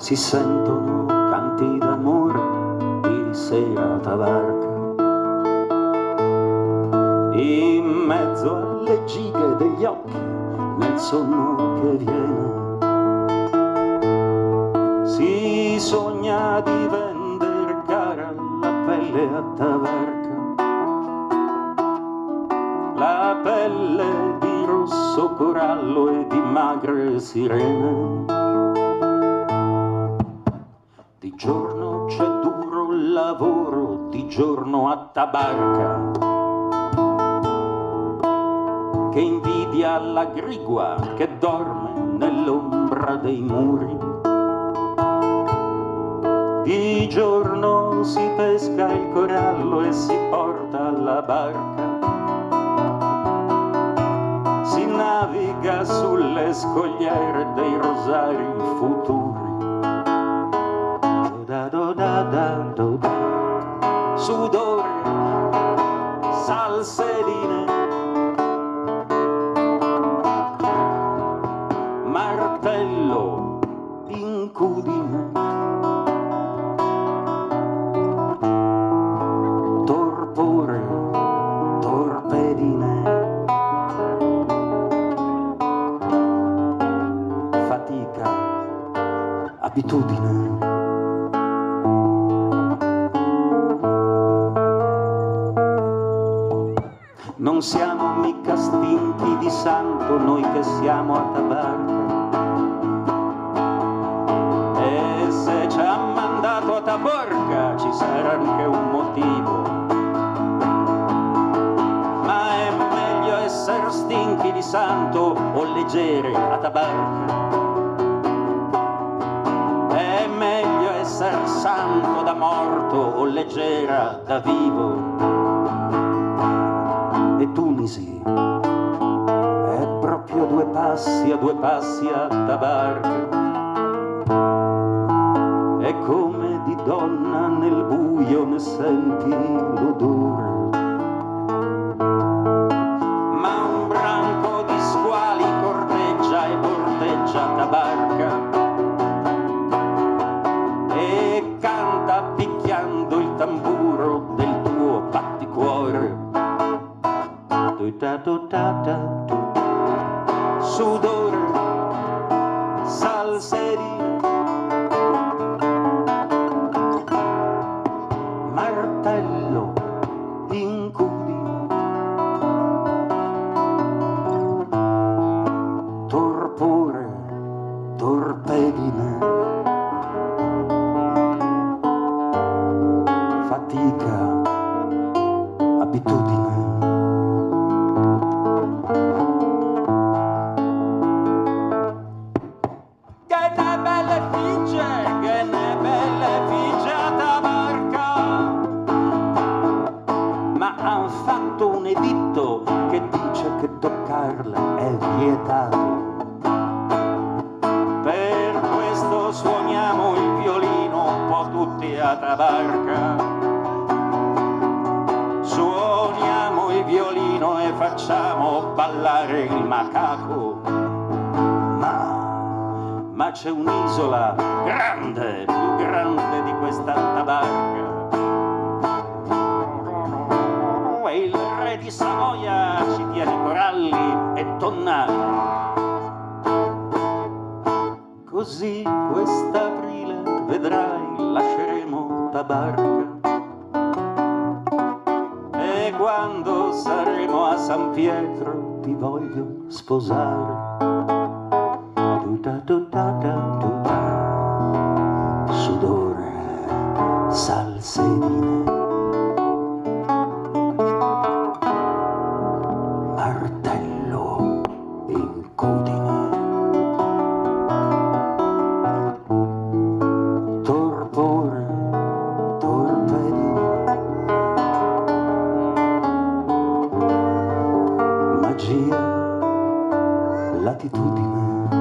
si sentono canti d'amore di sera a Tabarca. In mezzo alle gighe degli occhi, nel sonno che viene, si sogna di vender cara la pelle a Tabarca, la pelle di rosso corallo e di magre sirene. Di giorno c'è duro lavoro, di giorno a Tabarca, che invidia la grigua che dorme nell'ombra dei muri. Di giorno si pesca il corallo e si porta la barca, si naviga sulle scogliere dei rosari futuri. Sudore, salsedine, martello, incudine, torpore, torpedine, fatica, abitudine. Non siamo mica stinchi di santo noi che siamo a Tabarca, e se ci ha mandato a Tabarca ci sarà anche un motivo, ma è meglio essere stinchi di santo o leggeri a Tabarca, è meglio essere santo da morto o leggera da vivo. E Tunisi è proprio a due passi a Tabarca, e come di donna nel buio ne senti l'odore, ma un branco di squali corteggia e borteggia Tabarca e canta picchiando il tamburo del tuo batticuore. Sudore, salsedine, martello, incudine, torpore, torpedine, fatica, abitudine. Han fatto un editto che dice che toccarla è vietato. Per questo suoniamo il violino un po' tutti a Tabarca. Suoniamo il violino e facciamo ballare il macaco. Ma c'è un'isola grande, più grande di questa Tabarca. Il re di Savoia ci tiene coralli e tonnari. Così quest'aprile vedrai lasceremo Tabarca, e quando saremo a San Pietro ti voglio sposare. Sudore, salsedine, martello, incudine, torpore, torpedine, magia, latitudine.